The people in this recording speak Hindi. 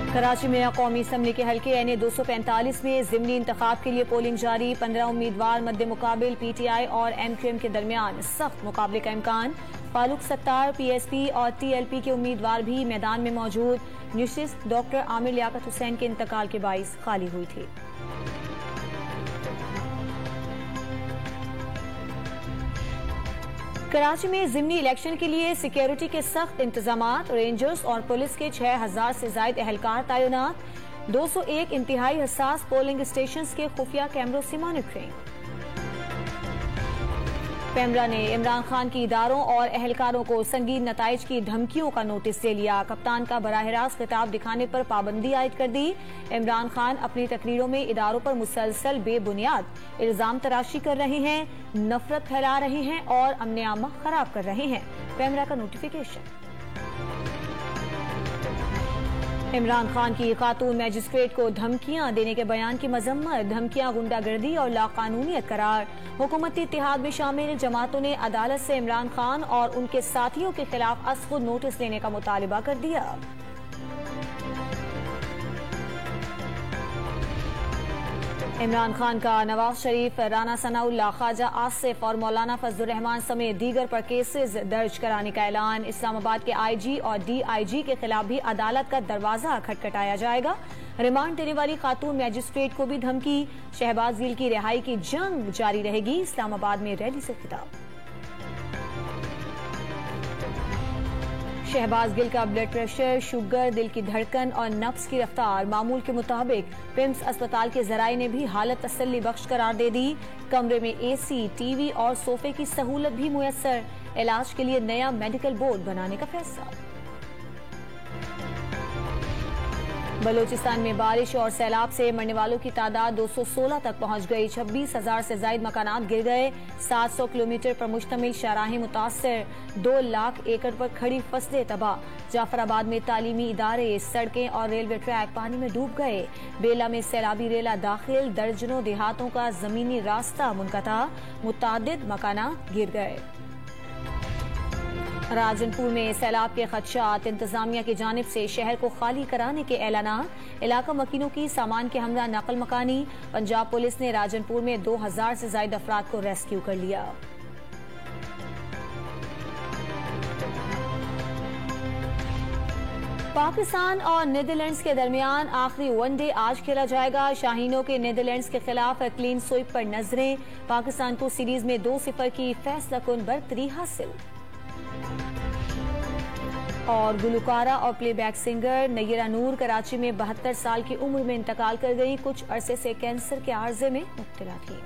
कराची में कौमी असम्बली के हल्के NA 245 में ज़िमनी इंतखाब के लिए पोलिंग जारी। 15 उम्मीदवार मद्दे मुकाबिल PTI और MQM के दरमियान सख्त मुकाबले का इम्कान। फारूक सत्तार PSP और TLP के उम्मीदवार भी मैदान में मौजूद। नशिस्त डॉक्टर आमिर लियाकत हुसैन के इंतकाल के बाइस खाली हुई थी। कराची में ज़िमनी इलेक्शन के लिए सिक्योरिटी के सख्त इंतजामात। रेंजर्स और पुलिस के 6000 से ज्यादा एहलकार तैनात। 201 इंतहाई हसास पोलिंग स्टेशन के खुफिया कैमरों से मॉनिटरिंग। पेमरा ने इमरान खान की इदारों और एहलकारों को संगीन नताइज की धमकियों का नोटिस दे लिया। कप्तान का बराह रास्त खिताब दिखाने पर पाबंदी आयद कर दी। इमरान खान अपनी तकरीरों में इदारों पर मुसलसल बेबुनियाद इल्जाम तराशी कर रहे हैं, नफरत फैला रहे हैं और अमन आमा खराब कर रहे हैं। पेमरा का नोटिफिकेशन। इमरान खान की खातून मैजिस्ट्रेट को धमकियां देने के बयान की मजम्मत। धमकियां गुंडागर्दी और लाकानूनियत करार। हुकूमती इत्तेहाद में शामिल जमातों ने अदालत से इमरान खान और उनके साथियों के खिलाफ अज़-खुद नोटिस लेने का मुतालिबा कर दिया। इमरान खान का नवाज शरीफ, राना सनाउल्लाह, ख्वाजा आसिफ और मौलाना फजलुर रहमान समेत दीगर पर केसेस दर्ज कराने का ऐलान। इस्लामाबाद के IG और DIG के खिलाफ भी अदालत का दरवाजा खटखटाया जाएगा। रिमांड देने वाली खातून मैजिस्ट्रेट को भी धमकी। शहबाज गिल की रिहाई की जंग जारी रहेगी। इस्लामाबाद में रैली से खिताब। शहबाज गिल का ब्लड प्रेशर, शुगर, दिल की धड़कन और नफ्स की रफ्तार मामूल के मुताबिक। पिम्स अस्पताल के जराये ने भी हालत तसल्ली बख्श करार दे दी। कमरे में AC, TV और सोफे की सहूलत भी मुयस्सर। इलाज के लिए नया मेडिकल बोर्ड बनाने का फैसला। बलूचिस्तान में बारिश और सैलाब से मरने वालों की तादाद 216 तक पहुंच गई। 26,000 से ज्यादा मकानात गिर गए। 700 किलोमीटर पर मुश्तमिल शाहराहें मुतासर। 2 लाख एकड़ पर खड़ी फसलें तबाह। जाफराबाद में तालीमी इदारे, सड़कें और रेलवे ट्रैक पानी में डूब गए। बेला में सैलाबी रेला दाखिल। दर्जनों देहातों का जमीनी रास्ता मुनक़ता। मुतादिद मकानात गिर गए। राजनपुर में सैलाब के खदशात। इंतजामिया की जानिब से शहर को खाली कराने के ऐलानात। इलाका मकीनों की सामान के हमरा नकल मकानी। पंजाब पुलिस ने राजनपुर में 2000 से ज्यादा अफराद को रेस्क्यू कर लिया। पाकिस्तान और नीदरलैंड्स के दरमियान आखिरी वनडे आज खेला जाएगा। शाहीनों के नीदरलैंड्स के खिलाफ क्लीन स्वीप पर नजरें। पाकिस्तान को सीरीज में 2-0 की फैसलाकुन बरतरी हासिल। और गुलकारा और प्लेबैक सिंगर नय्यरा नूर कराची में 72 साल की उम्र में इंतकाल कर गई। कुछ अरसे से कैंसर के आर्जे में मुब्तला थी।